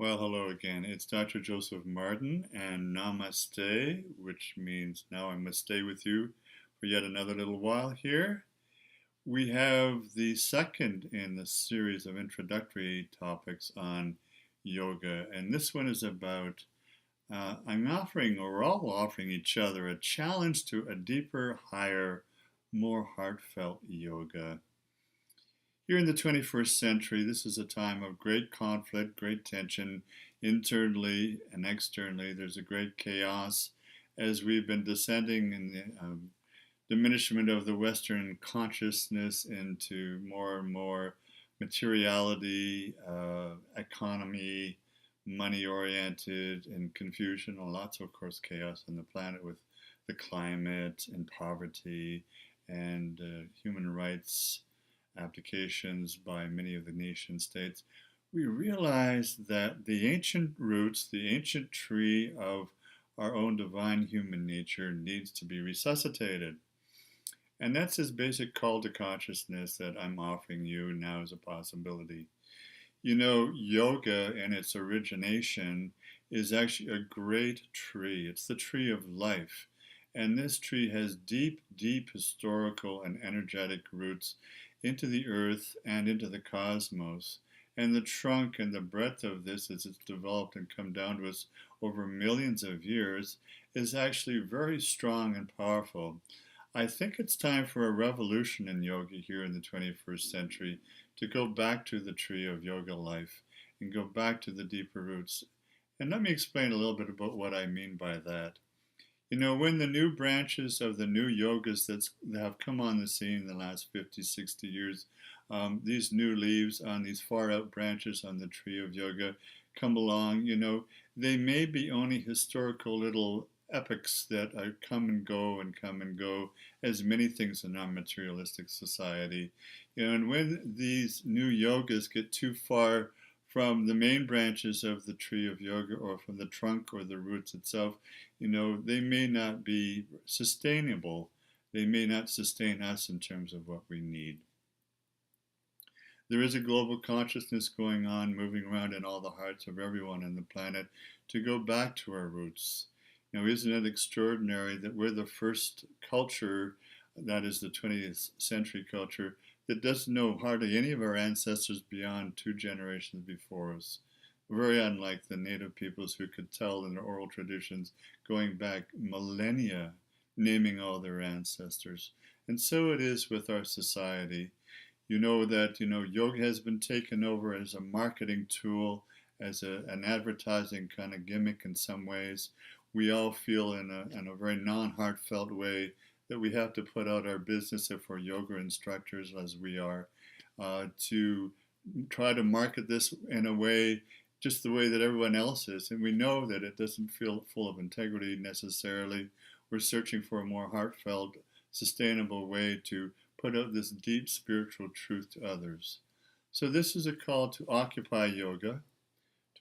Well, hello again. It's Dr. Joseph Martin and Namaste, which means now I must stay with you for yet another little while here. We have the second in the series of introductory topics on yoga, and this one is about I'm offering, or we're all offering each other, a challenge to a deeper, higher, more heartfelt yoga. Here in the 21st century, this is a time of great conflict, great tension, internally and externally. There's a great chaos as we've been descending in the diminishment of the Western consciousness into more and more materiality, economy, money oriented, and confusion, and lots of course, chaos on the planet with the climate and poverty and human rights applications by many of the nation states, we realize that the ancient roots, the ancient tree of our own divine human nature needs to be resuscitated. And that's this basic call to consciousness that I'm offering you now as a possibility. You know, yoga in its origination is actually a great tree. It's the tree of life. And this tree has deep, deep historical and energetic roots into the earth and into the cosmos. And the trunk and the breadth of this, as it's developed and come down to us over millions of years, is actually very strong and powerful. I think it's time for a revolution in yoga here in the 21st century to go back to the tree of yoga life and go back to the deeper roots. And let me explain a little bit about what I mean by that. You know, when the new branches of the new yogas that have come on the scene in the last 50, 60 years, these new leaves on these far out branches on the tree of yoga come along, you know, they may be only historical little epics that come and go, as many things in our materialistic society. You know, and when these new yogas get too far from the main branches of the tree of yoga or from the trunk or the roots itself, you know, they may not be sustainable. They may not sustain us in terms of what we need. There is a global consciousness going on, moving around in all the hearts of everyone on the planet to go back to our roots. You know, isn't it extraordinary that we're the first culture, that is the 20th century culture, that doesn't know hardly any of our ancestors beyond 2 generations before us? Very unlike the native peoples who could tell in their oral traditions going back millennia, naming all their ancestors. And so it is with our society. You know that, you know, yoga has been taken over as a marketing tool, as an advertising kind of gimmick in some ways. We all feel in a very non-heartfelt way that we have to put out our business if we're yoga instructors, as we are, to try to market this in a way, just the way that everyone else is. And we know that it doesn't feel full of integrity necessarily. We're searching for a more heartfelt, sustainable way to put out this deep spiritual truth to others. So this is a call to occupy yoga,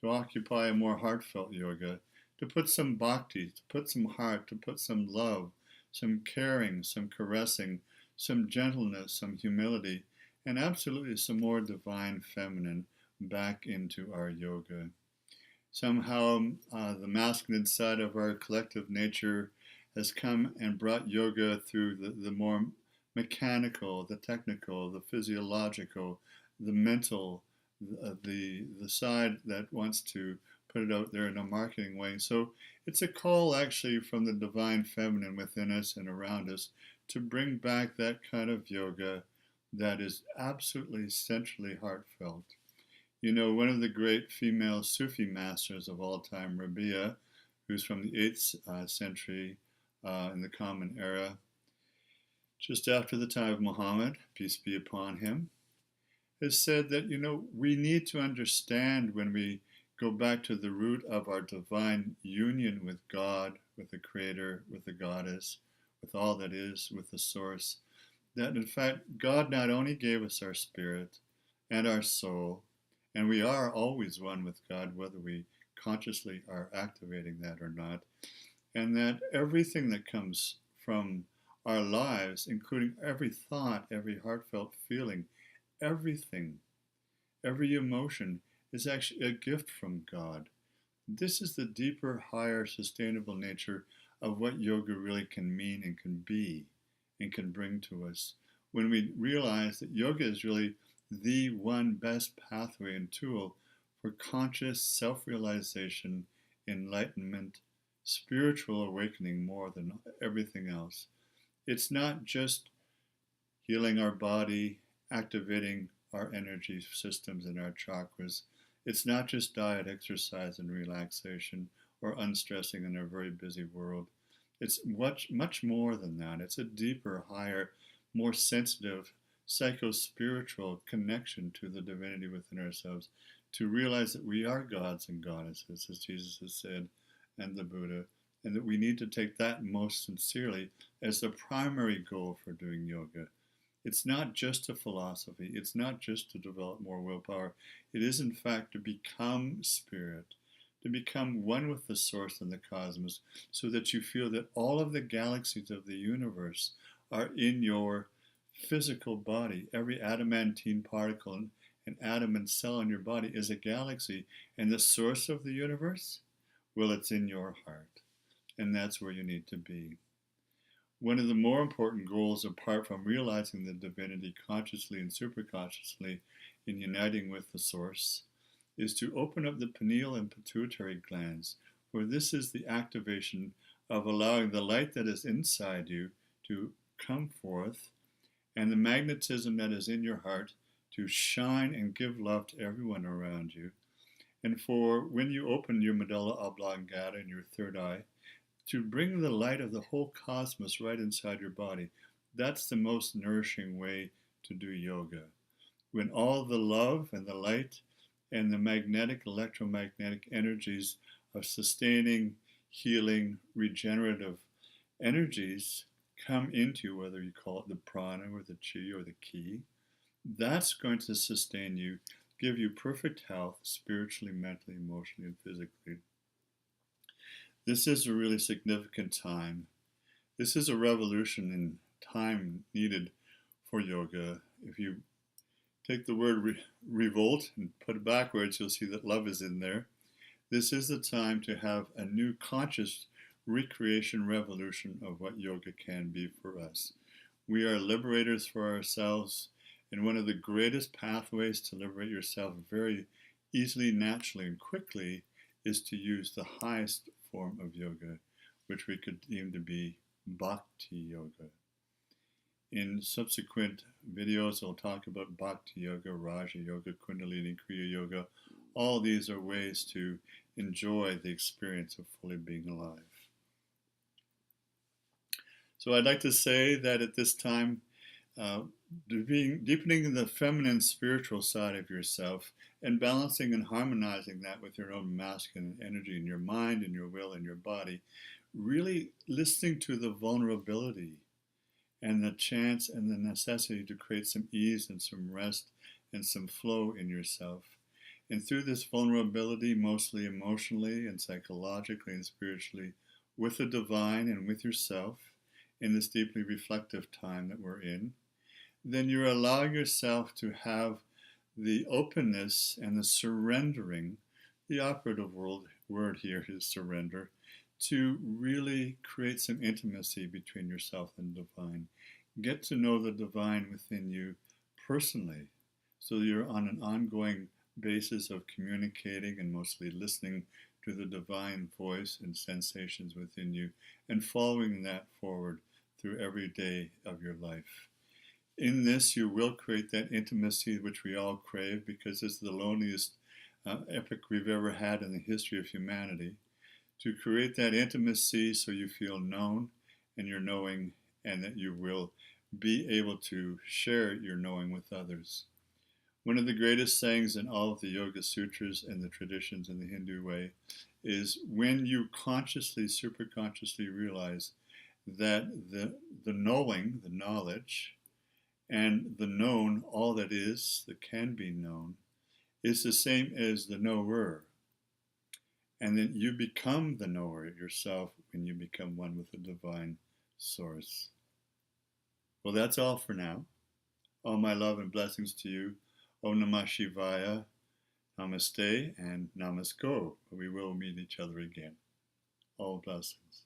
to occupy a more heartfelt yoga, to put some bhakti, to put some heart, to put some love, some caring, some caressing, some gentleness, some humility, and absolutely some more divine feminine back into our yoga. Somehow the masculine side of our collective nature has come and brought yoga through the more mechanical, the technical, the physiological, the mental, the side that wants to put it out there in a marketing way. So it's a call actually from the divine feminine within us and around us to bring back that kind of yoga that is absolutely essentially heartfelt. You know, one of the great female Sufi masters of all time, Rabia, who's from the 8th century in the Common Era, just after the time of Muhammad, peace be upon him, has said that, you know, we need to understand when we go back to the root of our divine union with God, with the Creator, with the Goddess, with all that is, with the Source, that in fact God not only gave us our spirit and our soul, and we are always one with God, whether we consciously are activating that or not, and that everything that comes from our lives, including every thought, every heartfelt feeling, everything, every emotion, is actually a gift from God. This is the deeper, higher, sustainable nature of what yoga really can mean and can be and can bring to us. When we realize that yoga is really the one best pathway and tool for conscious self realization, enlightenment, spiritual awakening more than everything else. It's not just healing our body, activating our energy systems and our chakras. It's not just diet, exercise, and relaxation or unstressing in our very busy world. It's much more than that. It's a deeper, higher, more sensitive, psycho-spiritual connection to the divinity within ourselves to realize that we are gods and goddesses, as Jesus has said, and the Buddha, and that we need to take that most sincerely as the primary goal for doing yoga. It's not just a philosophy. It's not just to develop more willpower. It is, in fact, to become spirit, to become one with the source and the cosmos, so that you feel that all of the galaxies of the universe are in your physical body. Every adamantine particle and atom and cell in your body is a galaxy. And the source of the universe? Well, it's in your heart. And that's where you need to be. One of the more important goals, apart from realizing the divinity consciously and superconsciously in uniting with the source, is to open up the pineal and pituitary glands, where this is the activation of allowing the light that is inside you to come forth and the magnetism that is in your heart to shine and give love to everyone around you. And for when you open your medulla oblongata and your third eye, to bring the light of the whole cosmos right inside your body. That's the most nourishing way to do yoga. When all the love and the light and the magnetic, electromagnetic energies of sustaining, healing, regenerative energies come into you, whether you call it the prana or the chi or the ki, that's going to sustain you, give you perfect health spiritually, mentally, emotionally, and physically. This is a really significant time. This is a revolution in time needed for yoga. If you take the word revolt and put it backwards, you'll see that love is in there. This is the time to have a new conscious recreation revolution of what yoga can be for us. We are liberators for ourselves, and one of the greatest pathways to liberate yourself very easily, naturally, and quickly is to use the highest form of yoga, which we could deem to be bhakti yoga. In subsequent videos, I'll talk about bhakti yoga, raja yoga, kundalini, kriya yoga. All these are ways to enjoy the experience of fully being alive. So I'd like to say that at this time, deepening the feminine spiritual side of yourself and balancing and harmonizing that with your own masculine energy in your mind and your will and your body, really listening to the vulnerability and the chance and the necessity to create some ease and some rest and some flow in yourself. And through this vulnerability, mostly emotionally and psychologically and spiritually, with the divine and with yourself in this deeply reflective time that we're in, then you're allowing yourself to have the openness and the surrendering, the operative word here is surrender, to really create some intimacy between yourself and the divine. Get to know the divine within you personally, so you're on an ongoing basis of communicating and mostly listening to the divine voice and sensations within you and following that forward through every day of your life. In this, you will create that intimacy which we all crave, because it's the loneliest epoch we've ever had in the history of humanity. To create that intimacy so you feel known and you're knowing, and that you will be able to share your knowing with others. One of the greatest sayings in all of the Yoga Sutras and the traditions in the Hindu way is when you consciously, superconsciously realize that the knowing, the knowledge, and the known, all that is, that can be known, is the same as the knower. And then you become the knower yourself when you become one with the divine source. Well, that's all for now. All my love and blessings to you. Om Namah Shivaya. Namaste and namasko. We will meet each other again. All blessings.